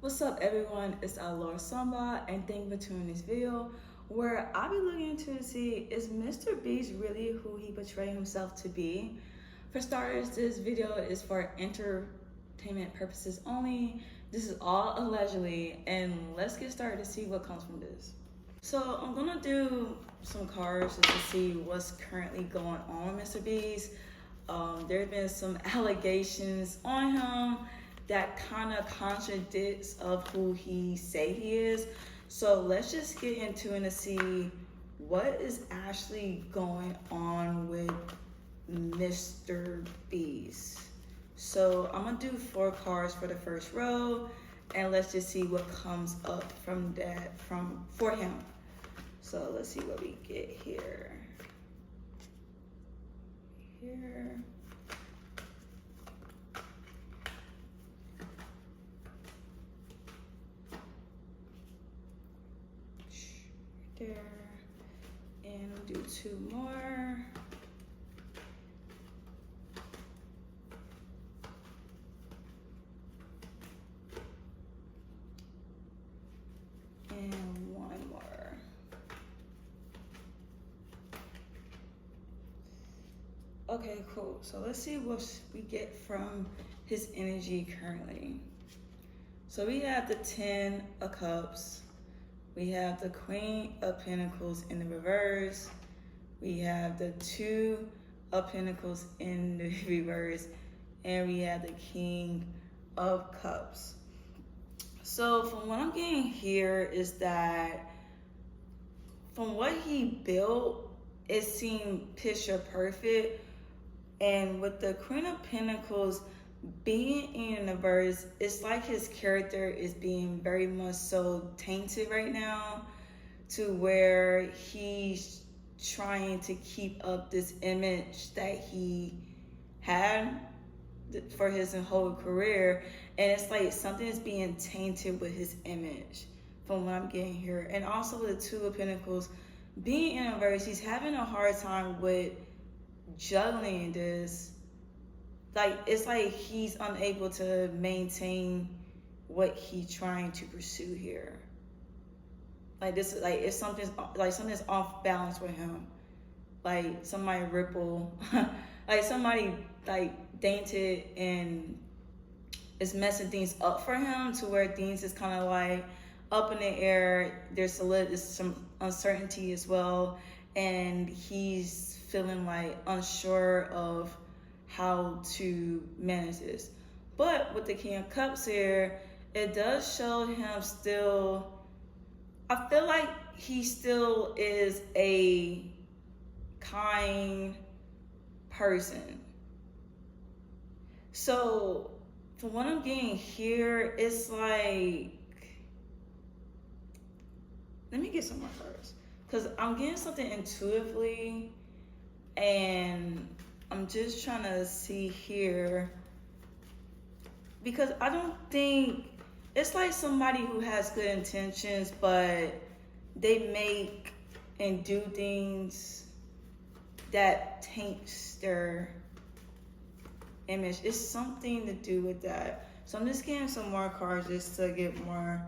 What's up everyone, it's Laura Samba and thank you for tuning this video where I'll be looking to see is Mr. Beast really who he portrayed himself to be. For starters, this video is for entertainment purposes only. This is all allegedly and let's get started to see what comes from this. So I'm gonna do some cards just to see what's currently going on with Mr. Beast. There have been some allegations on him that kind of contradicts of who he say he is. So let's just get into it to see what is actually going on with Mr. Beast. So I'm gonna do 4 cards for the first row and let's just see what comes up from that for him. So let's see what we get here. There, and we'll do 2 more. And 1 more. Okay, cool. So let's see what we get from his energy currently. So we have the 10 of Cups. We have the Queen of Pentacles in the reverse. We have the 2 of Pentacles in the reverse. And we have the King of Cups. So from what I'm getting here is that from what he built, it seemed picture perfect. And with the Queen of Pentacles being in the verse, it's like his character is being very much so tainted right now to where he's trying to keep up this image that he had for his whole career. And it's like something is being tainted with his image from what I'm getting here. And also with the 2 of Pentacles being in a verse, he's having a hard time with juggling this. Like it's like he's unable to maintain what he's trying to pursue here. Like this is like something's off balance with him. Like somebody ripple like somebody like dainted and is messing things up for him to where things is kind of like up in the air. There's some uncertainty as well, and he's feeling like unsure of how to manage this. But with the King of Cups here, it does show him still, I feel like he still is a kind person. So from what I'm getting here, it's like, let me get some more cards because I'm getting something intuitively and I'm just trying to see here because I don't think it's like somebody who has good intentions, but they make and do things that taints their image. It's something to do with that. So I'm just getting some more cards just to get more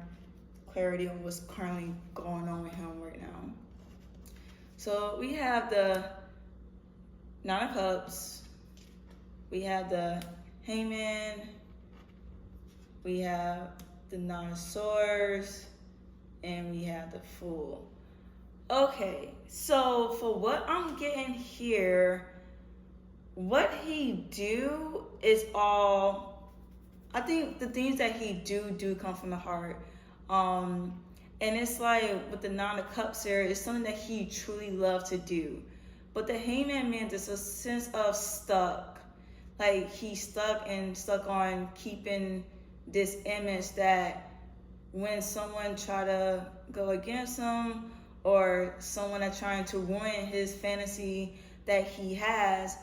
clarity on what's currently going on with him right now. So we have the 9 of Cups, we have the Hangman, we have the 9 of Swords, and we have the Fool. Okay, so for what I'm getting here, what he do is all, I think the things that he do come from the heart. And it's like with the 9 of Cups here, it's something that he truly loves to do. But the Hangman man, there's a sense of stuck. Like he's stuck on keeping this image that when someone try to go against him or someone that's trying to ruin his fantasy that he has,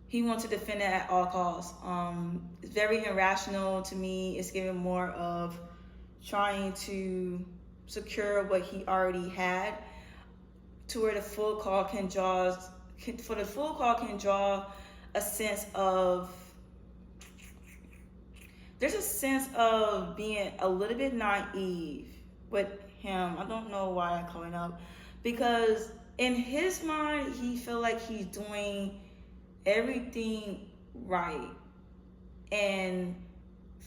he wants to defend it at all costs. It's very irrational to me. It's giving more of trying to secure what he already had, to where the full call can draw a sense of there's a sense of being a little bit naive with him. I don't know why I'm coming up, because in his mind he feel like he's doing everything right, and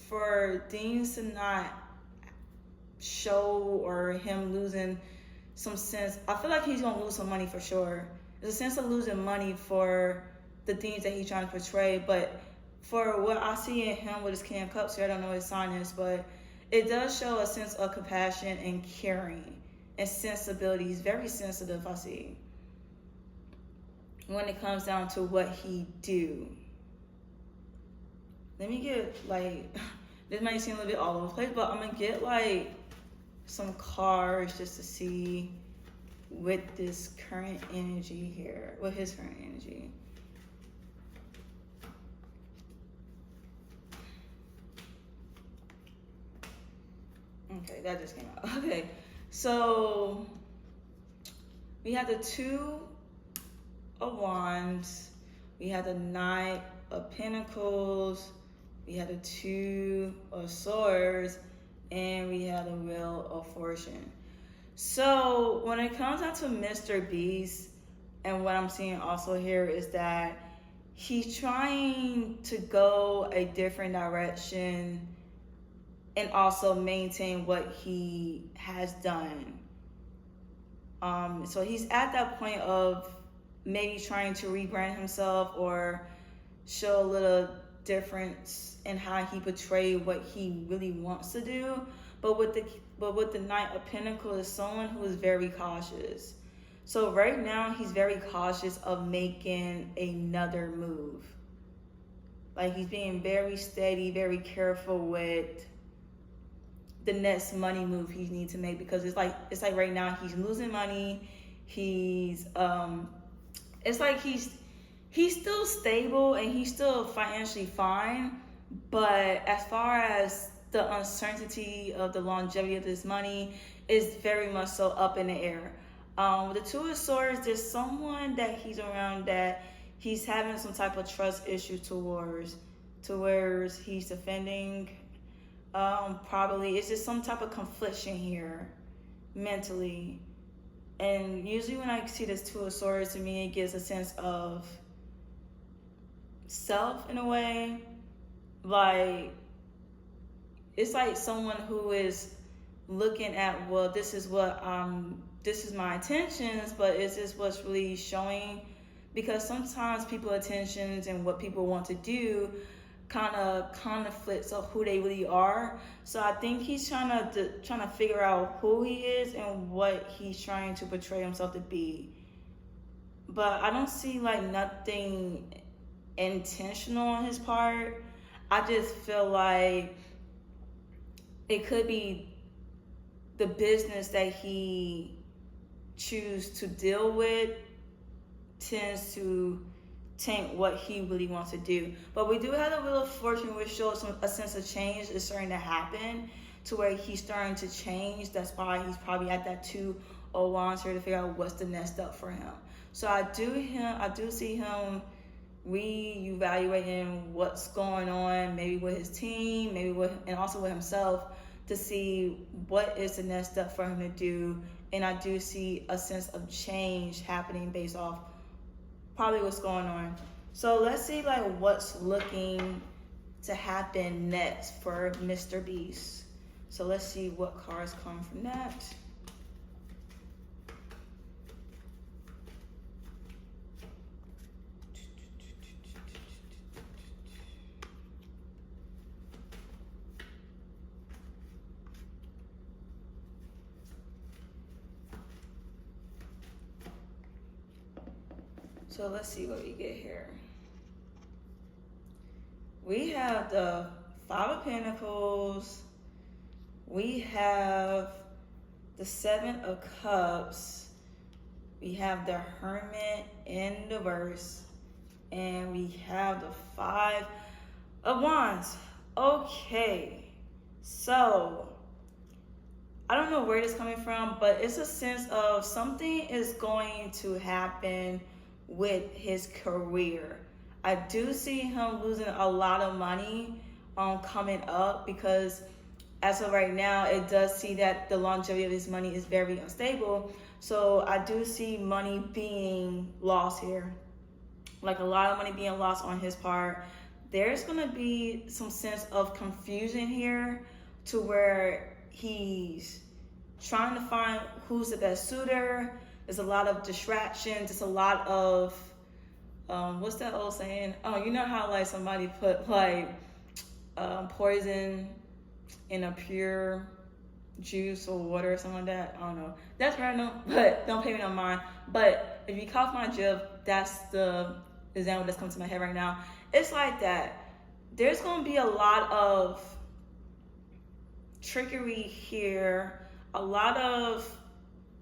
for things to not show, or him losing some sense, I feel like he's gonna lose some money for sure. There's a sense of losing money for the things that he's trying to portray, but for what I see in him with his King of Cups here, I don't know what his sign is, but it does show a sense of compassion and caring and sensibility. He's very sensitive, I see, when it comes down to what he do. Let me get, like, this might seem a little bit all over the place, but I'm gonna get like some cards just to see with this current energy here, with his current energy. Okay, that just came out. Okay, so we have the Two of Wands, we have the Knight of Pentacles, we have the Two of Swords, and we have the Wheel of Fortune. So when it comes down to Mr. Beast, and what I'm seeing also here is that he's trying to go a different direction and also maintain what he has done. So he's at that point of maybe trying to rebrand himself or show a little difference in how he portrayed what he really wants to do. But with the Knight of Pentacles is someone who is very cautious. So right now he's very cautious of making another move. Like, he's being very steady, very careful with the next money move he needs to make, because it's like right now he's losing money. He's it's like he's still stable and he's still financially fine, but as far as the uncertainty of the longevity of this money is very much so up in the air. With the Two of Swords, there's someone that he's around that he's having some type of trust issue towards, to where he's defending. Probably it's just some type of confliction here mentally. And usually when I see this Two of Swords, to me it gives a sense of self in a way. Like, it's like someone who is looking at, well, this is my intentions, but is this what's really showing? Because sometimes people's intentions and what people want to do kind of conflicts of who they really are. So I think he's trying to figure out who he is and what he's trying to portray himself to be. But I don't see like nothing intentional on his part. I just feel like it could be the business that he chooses to deal with tends to taint what he really wants to do. But we do have the Wheel of Fortune, which shows a sense of change is starting to happen, to where he's starting to change. That's why he's probably at that Two of Wands here to figure out what's the next step for him. So I do see him reevaluating what's going on, maybe with his team, and also with himself, to see what is the next step for him to do. And I do see a sense of change happening based off probably what's going on. So let's see like what's looking to happen next for Mr. Beast. So let's see what cards come from that. So let's see what we get here. We have the Five of Pentacles. We have the Seven of Cups. We have the Hermit in the verse. And we have the Five of Wands. Okay. So I don't know where this is coming from, but it's a sense of something is going to happen with his career. I do see him losing a lot of money coming up, because as of right now, it does see that the longevity of his money is very unstable. So I do see money being lost here, like a lot of money being lost on his part. There's going to be some sense of confusion here, to where he's trying to find who's the best suitor. There's a lot of distractions. There's a lot of what's that old saying? Oh, you know how like somebody put like poison in a pure juice or water or something like that. I don't know. That's random, but don't pay me no mind. But if you cough my jib, that's the example that's coming to my head right now. It's like that. There's going to be a lot of trickery here, a lot of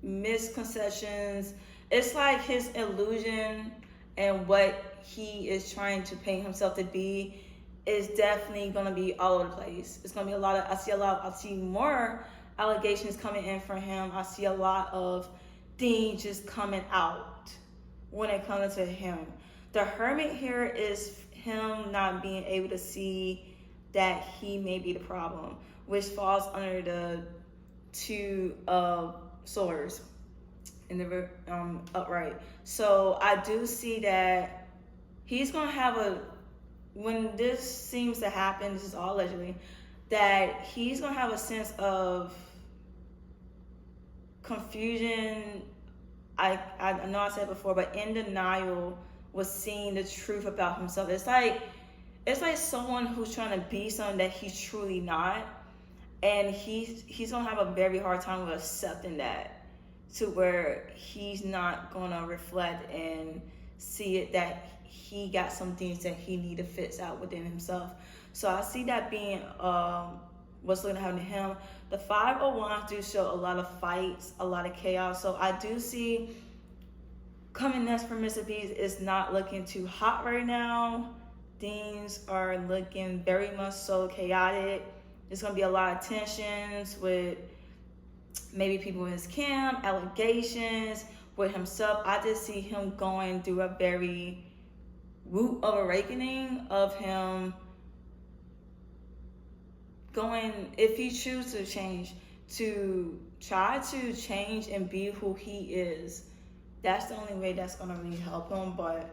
misconceptions. It's like his illusion and what he is trying to paint himself to be is definitely going to be all over the place. It's going to be I see more allegations coming in from him. I see a lot of things just coming out when it comes to him. The Hermit here is him not being able to see that he may be the problem, which falls under the two swords in the upright. So I do see that he's going to have when this seems to happen, this is all allegedly, that he's going to have a sense of confusion. I know I said before, but in denial with seeing the truth about himself. It's like someone who's trying to be something that he's truly not, and he's gonna have a very hard time with accepting that, to where he's not gonna reflect and see it that he got some things that he need to fix out within himself. So I see that being what's going to happen to him. The 5 of Wands do show a lot of fights, a lot of chaos. So I do see coming next for Mr. B is not looking too hot right now. Things are looking very much so chaotic. There's going to be a lot of tensions with maybe people in his camp, allegations with himself. I just see him going through a very root of awakening of him going, if he chooses to change, to try to change and be who he is. That's the only way that's going to really help him. But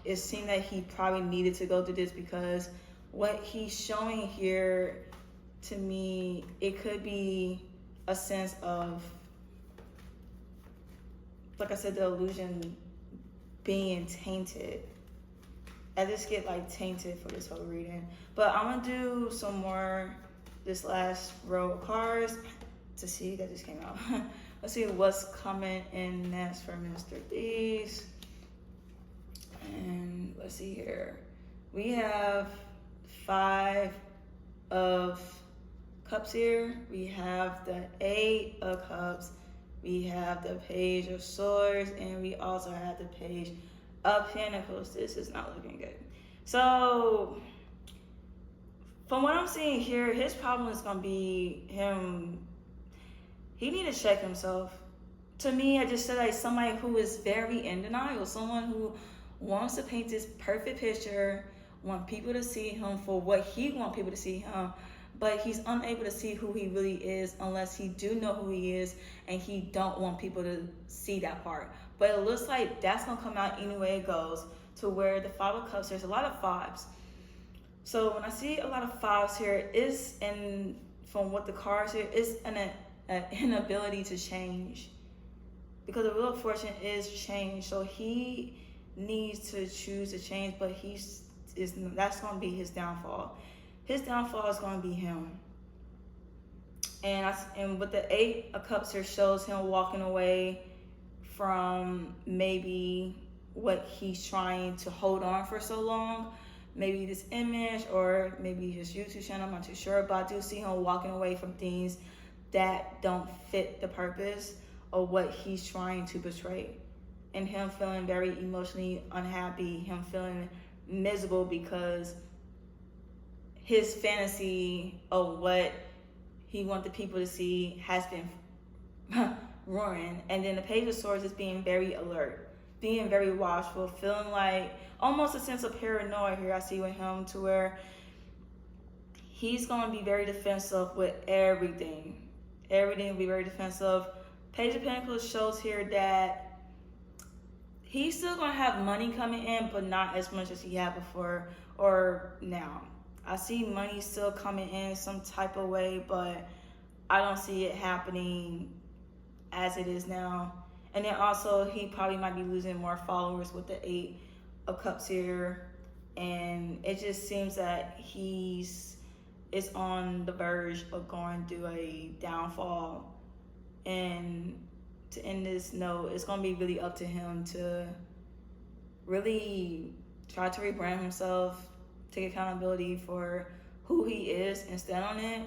it seemed that he probably needed to go through this, because what he's showing here to me, it could be a sense of, like I said, the illusion being tainted. I just get like tainted for this whole reading. But I'm gonna do some more this last row of cards to see that just came out. Let's see what's coming in next for Mr. Thieves. And let's see here. We have 5 of Cups here. We have the 8 of Cups. We have the Page of Swords, and we also have the Page of Pentacles. This is not looking good. So, from what I'm seeing here, his problem is going to be him. He needs to check himself. To me, I just said like somebody who is very in denial. Someone who wants to paint this perfect picture, want people to see him for what he wants people to see him, but he's unable to see who he really is unless he do know who he is, and he don't want people to see that part. But it looks like that's going to come out any way it goes, to where the 5 of Cups, there's a lot of 5s. So when I see a lot of 5s here, and from what the cards here, is an inability to change. Because the Wheel of Fortune is change. So he needs to choose to change, but that's going to be his downfall. His downfall is going to be him. And with the 8 of Cups here shows him walking away from maybe what he's trying to hold on for so long. Maybe this image, or maybe his YouTube channel, I'm not too sure. But I do see him walking away from things that don't fit the purpose of what he's trying to portray. And him feeling very emotionally unhappy, him feeling miserable because his fantasy of what he wants the people to see has been ruined. And then the Page of Swords is being very alert, being very watchful, feeling like almost a sense of paranoia here I see with him, to where he's going to be very defensive with everything. Everything will be very defensive. Page of Pentacles shows here that he's still going to have money coming in, but not as much as he had before or now. I see money still coming in some type of way, but I don't see it happening as it is now. And then also, he probably might be losing more followers with the 8 of Cups here. And it just seems that is on the verge of going through a downfall. And to end this note, it's going to be really up to him to really try to rebrand himself, take accountability for who he is and stand on it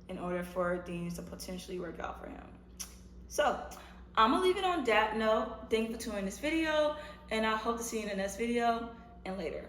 in order for things to potentially work out for him. So I'm going to leave it on that note. Thank you for tuning in this video, and I hope to see you in the next video and later.